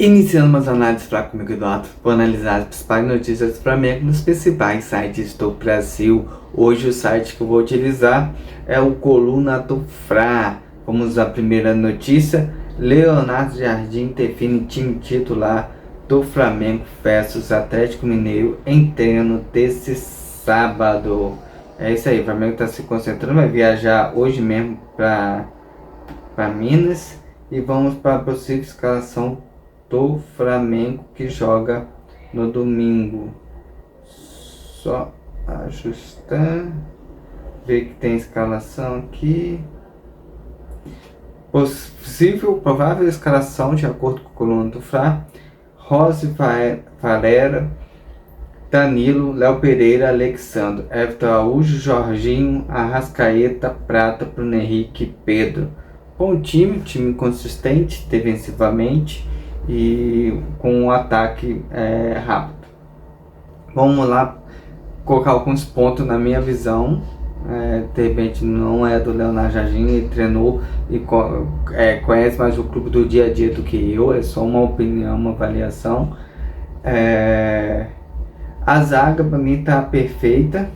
Iniciando as análises para comigo, Eduardo, vou analisar as principais notícias do Flamengo nos principais sites do Brasil. Hoje o site que eu vou utilizar é o Coluna do Fla. Vamos à primeira notícia. Leonardo Jardim define time titular do Flamengo versus Atlético Mineiro em treino desse sábado. É isso aí, o Flamengo está se concentrando, vai viajar hoje mesmo para Minas e vamos para a possível escalação do Flamengo que joga no domingo. Só ajustar, ver que tem escalação aqui. Provável escalação de acordo com o Coluna do Fla: Rose, Valera, Danilo, Léo Pereira, Alexandre, Everton Araújo, Jorginho, Arrascaeta, Prata, Bruno Henrique e Pedro. Bom time consistente defensivamente e com um ataque rápido. Vamos lá colocar alguns pontos na minha visão. De repente não é do Leonardo Jardim, ele treinou e conhece mais o clube do dia a dia do que eu, é só uma opinião, uma avaliação. A zaga para mim tá perfeita.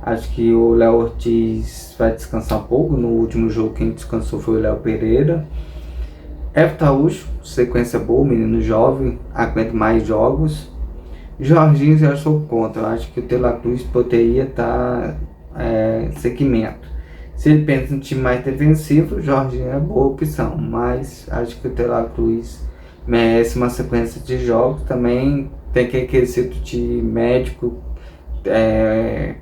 Acho que o Léo Ortiz vai descansar um pouco. No último jogo quem descansou foi o Léo Pereira. Everton Araújo, sequência boa, menino jovem, aguenta mais jogos. Jorginho já sou contra, eu acho que o De La Cruz poderia estar segmento. Se ele pensa em um time mais defensivo, o Jorginho é boa opção, mas acho que o De La Cruz merece uma sequência de jogos. Também tem aquele quesito de médico,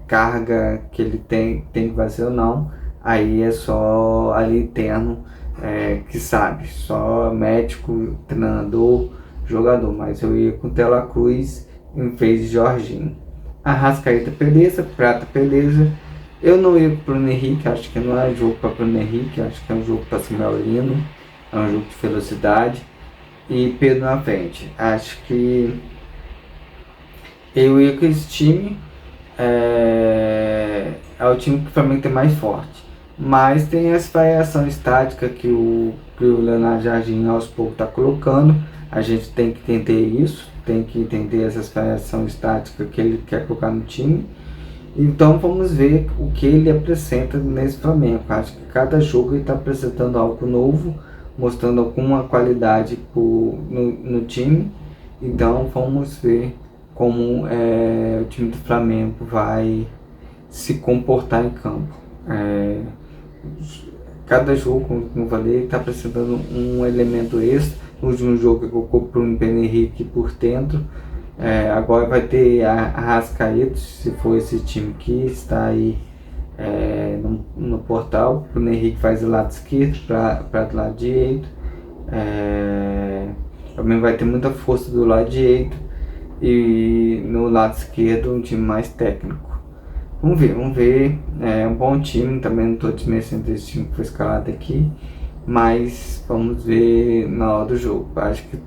carga que ele tem que fazer ou não, aí é só ali interno que sabe, só médico, treinador, jogador, mas eu ia com Tela Cruz em vez de Jorginho. Arrascaeta beleza, Prata beleza. Eu não ia com Bruno Henrique, acho que não é jogo para Bruno Henrique, acho que é um jogo para Samuel Lino, é um jogo de velocidade. E Pedro na frente, acho que eu ia com esse time. É o time que o Flamengo tem mais forte, mas tem essa variação estática que o Leonardo Jardim aos poucos está colocando. A gente tem que entender isso, tem que entender essa variação estática que ele quer colocar no time. Então vamos ver o que ele apresenta nesse Flamengo. Acho que cada jogo ele está apresentando algo novo, mostrando alguma qualidade no time. Então vamos ver como o time do Flamengo vai se comportar em campo. Cada jogo, como eu falei, está apresentando um elemento extra. No último jogo eu colocou o Bruno Henrique por dentro. Agora vai ter a Arrascaeta, se for esse time que está aí no portal. O Bruno Henrique faz do lado esquerdo para do lado direito. Também vai ter muita força do lado direito. E no lado esquerdo um time mais técnico. Vamos ver. É um bom time, também não estou desmerecendo esse time que foi escalado aqui, mas vamos ver na hora do jogo. Acho que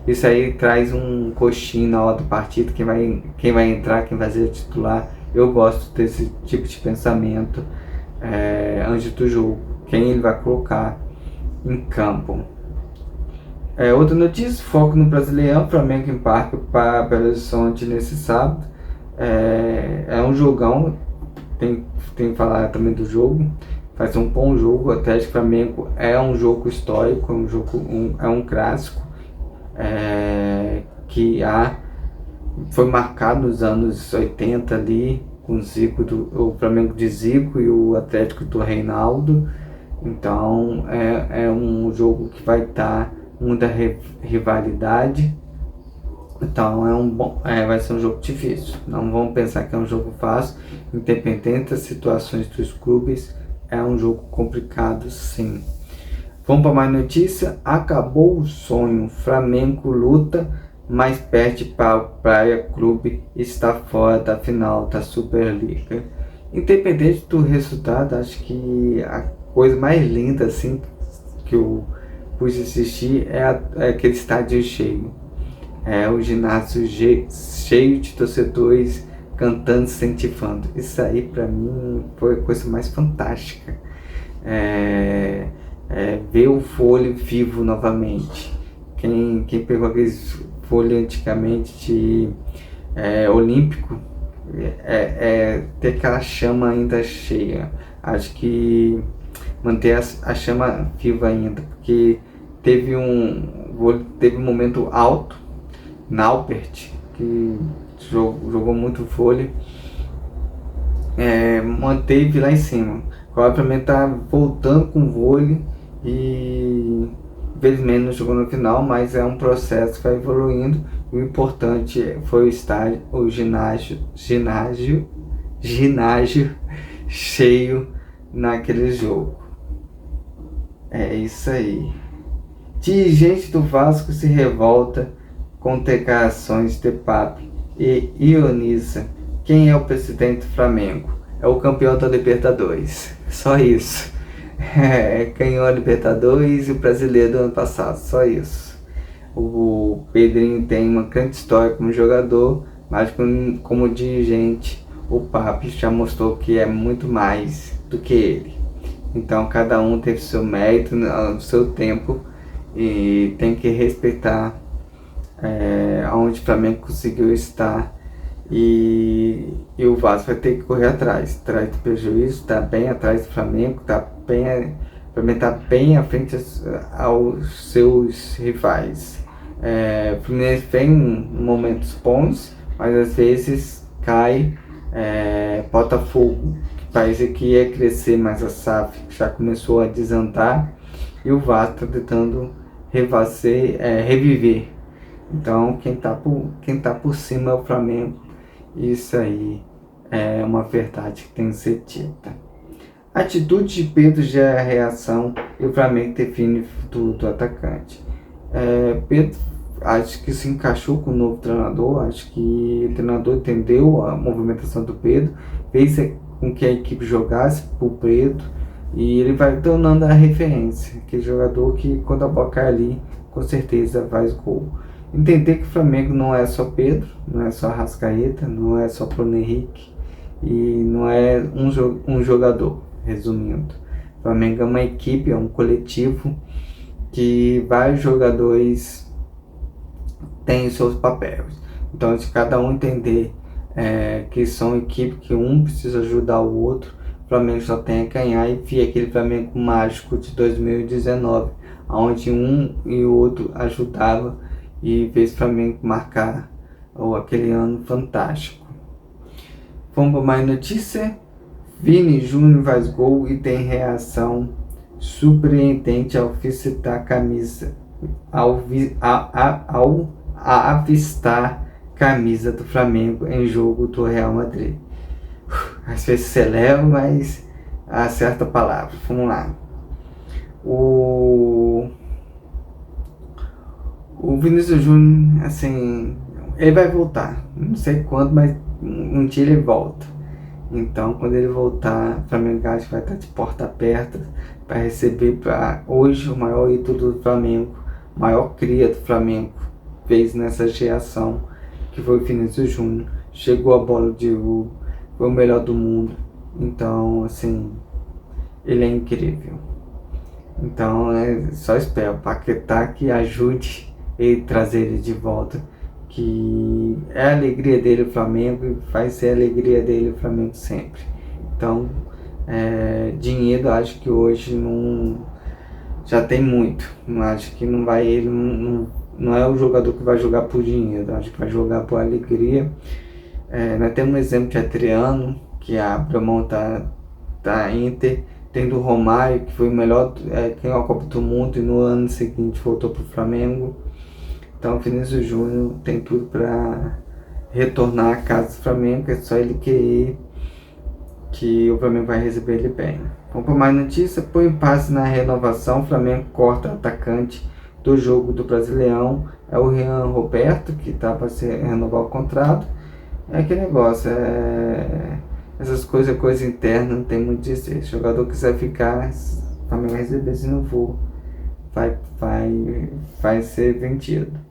isso aí traz um coxinho na hora do partido, quem vai entrar, quem vai ser titular. Eu gosto desse tipo de pensamento antes do jogo, quem ele vai colocar em campo. Outra notícia, foco no Brasileirão, Flamengo embarca para Belo Horizonte nesse sábado. É um jogão, tem que falar também do jogo, vai ser um bom jogo. O Atlético Flamengo é um jogo histórico, é um clássico que foi marcado nos anos 80 ali, com o Flamengo de Zico e o Atlético do Reinaldo. Então é um jogo que vai estar muita rivalidade. Então vai ser um jogo difícil. Não vamos pensar que é um jogo fácil. Independente das situações dos clubes, é um jogo complicado, sim. Vamos para mais notícia. Acabou o sonho. Flamengo luta, mas perde para o Praia Clube e está fora da final da Superliga. Independente do resultado, acho que a coisa mais linda assim que eu pude assistir é aquele estádio cheio. O ginásio cheio de torcedores cantando, incentivando. Isso aí pra mim foi a coisa mais fantástica. Ver o vôlei vivo novamente. Quem pegou aqueles vôlei antigamente de olímpico, ter aquela chama ainda cheia. Acho que manter a chama viva ainda, porque teve um momento alto, Naupert, que jogou muito vôlei, manteve lá em cima. Agora pra mim tá voltando com o vôlei e infelizmente não chegou no final, mas é um processo que vai evoluindo. O importante foi o ginásio cheio naquele jogo. É isso aí. Dirigente do Vasco se revolta com declarações de Pape e ironiza quem é o presidente do Flamengo. É o campeão da Libertadores. Só isso. Ganhou a Libertadores e o brasileiro do ano passado. Só isso. O Pedrinho tem uma grande história como jogador, mas como dirigente, o Pape já mostrou que é muito mais do que ele. Então cada um teve seu mérito no seu tempo e tem que respeitar onde o Flamengo conseguiu estar. E o Vasco vai ter que correr atrás do prejuízo, tá bem atrás do Flamengo, tá bem à frente aos seus rivais. O Fluminense vem em momentos bons, mas às vezes cai. Botafogo, que parecia que ia crescer, mas a SAF já começou a desandar, e o Vasco está tentando reviver. Então quem tá por cima é o Flamengo. Isso aí é uma verdade que tem que ser dita. A atitude de Pedro gera reação e o Flamengo define o futuro do atacante. Pedro acho que se encaixou com o novo treinador, acho que o treinador entendeu a movimentação do Pedro, fez com que a equipe jogasse por Pedro e ele vai tornando a referência, aquele jogador que quando a bola cai ali, com certeza faz gol. Entender que o Flamengo não é só Pedro, não é só Arrascaeta, não é só Bruno Henrique e não é um jogador, resumindo. O Flamengo é uma equipe, é um coletivo que vários jogadores têm seus papéis. Então, se cada um entender que são equipe, que um precisa ajudar o outro, o Flamengo só tem a ganhar e via aquele Flamengo mágico de 2019, onde um e o outro ajudavam e fez o Flamengo marcar aquele ano fantástico. Vamos para mais notícia? Vini Júnior faz gol e tem reação surpreendente ao visitar a camisa, ao avistar camisa do Flamengo em jogo do Real Madrid. Às vezes celebra, mas acerta a palavra. Vamos lá. O Vinícius Júnior, assim, ele vai voltar. Não sei quando, mas um dia ele volta. Então, quando ele voltar, o Flamengo vai estar de porta aberta para receber hoje o maior ídolo do Flamengo, maior cria do Flamengo, fez nessa geração, que foi o Vinícius Júnior. Chegou a bola de ouro, foi o melhor do mundo. Então, assim, ele é incrível. Então, só espero o Paquetá que ajude ele trazer ele de volta, que é a alegria dele o Flamengo e vai ser a alegria dele o Flamengo sempre. Então, dinheiro acho que hoje já tem muito. Não acho que não vai, ele não é o jogador que vai jogar por dinheiro, acho que vai jogar por alegria. Nós temos um exemplo de Adriano, que abriu mão da Inter, tendo o Romário, que foi o melhor, ganhou a Copa do Mundo e no ano seguinte voltou para o Flamengo. Então o Vinícius Júnior tem tudo para retornar à casa do Flamengo, é só ele querer, que o Flamengo vai receber ele bem. Vamos para mais notícia. Por impasse na renovação, o Flamengo corta atacante do jogo do Brasileirão. É o Rian Roberto, que está para renovar o contrato. É aquele negócio, essas coisa interna, não tem muito a dizer. Se o jogador quiser ficar, o Flamengo vai receber, se não for, vai ser vendido.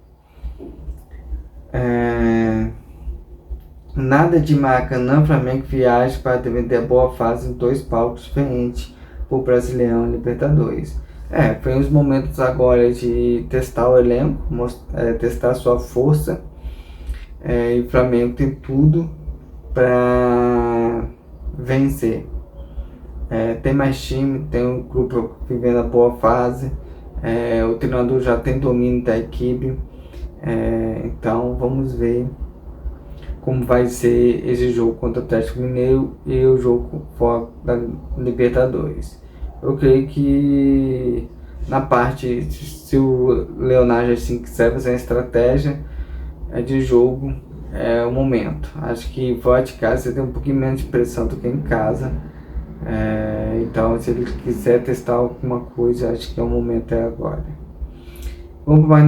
Nada de Maracanã, Flamengo viaja para vender boa fase em 2 palcos diferentes para o Brasileirão e Libertadores. Foi uns momentos agora de testar o elenco, testar a sua força. E o Flamengo tem tudo para vencer. Tem mais time, tem um grupo vivendo a boa fase. O treinador já tem domínio da equipe. Então vamos ver como vai ser esse jogo contra o Atlético Mineiro e o jogo fora da Libertadores. Eu creio que na parte, se o Leonardo assim quiser fazer uma estratégia de jogo, é o momento. Acho que fora de casa você tem um pouquinho menos de pressão do que em casa. Então, se ele quiser testar alguma coisa, acho que é o momento agora. Vamos para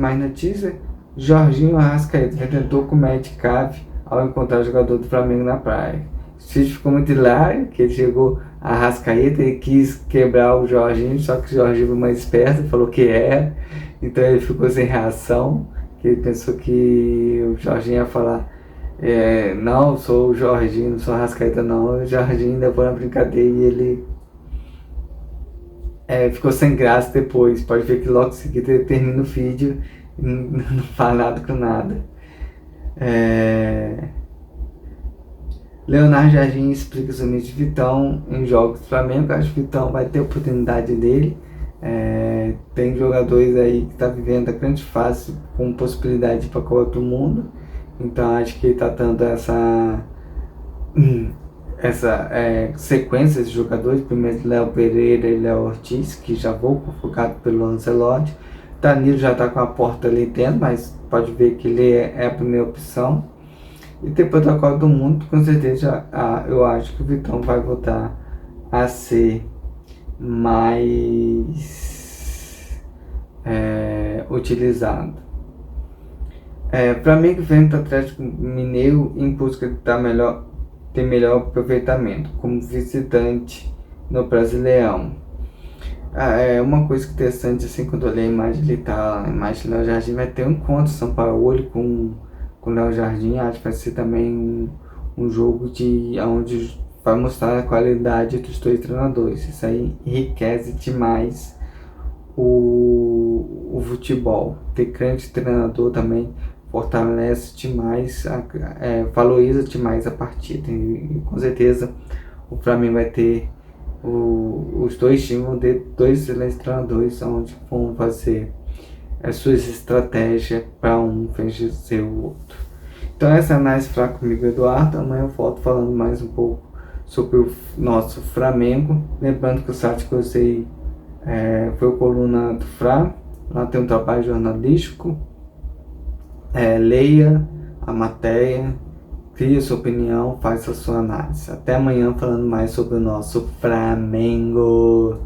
mais notícia. Jorginho Arrascaeta retentou com Matt Cave ao encontrar o jogador do Flamengo na praia. O vídeo ficou muito hilário, que ele chegou a Arrascaeta e quis quebrar o Jorginho, só que o Jorginho foi mais esperto, falou que era, então ele ficou sem reação, que ele pensou que o Jorginho ia falar, não, sou o Jorginho, não sou a Arrascaeta não. O Jorginho levou na brincadeira e ele ficou sem graça depois. Pode ver que logo em seguida ele termina o vídeo e não fala nada com nada. Leonardo Jardim explica o sumiço de Vitão em jogos do Flamengo. Acho que o Vitão vai ter a oportunidade dele. Tem jogadores aí que tá vivendo a grande fase com possibilidade de ir para a Copa do Mundo. Então acho que ele tá dando essa sequência de jogadores. Primeiro Léo Pereira e Léo Ortiz, que já vou convocado pelo Ancelotti. Danilo já está com a porta ali dentro, mas pode ver que ele é a primeira opção. E depois da Copa do Mundo, com certeza, eu acho que o Vitão vai voltar a ser mais utilizado. Flamengo enfrenta o Atlético Mineiro em busca de ter melhor aproveitamento como visitante no Brasileirão. Uma coisa interessante, assim, quando eu olhei a imagem, a imagem do Léo Jardim, vai ter um encontro São Paulo com o Léo Jardim. Acho que vai ser também um jogo onde vai mostrar a qualidade dos dois treinadores. Isso aí enriquece demais o futebol. Ter grande treinador também fortalece demais, valoriza demais a partida. E com certeza o Flamengo vai ter os dois times vão ter dois excelentes treinadores onde vão fazer as suas estratégias para um vencer o outro. Então essa é a análise fraca comigo, Eduardo. Amanhã eu volto falando mais um pouco sobre o nosso Flamengo. Lembrando que o site que eu usei foi o Coluna do Fra. Lá tem um trabalho jornalístico. Leia a matéria, crie sua opinião, faça a sua análise. Até amanhã falando mais sobre o nosso Flamengo.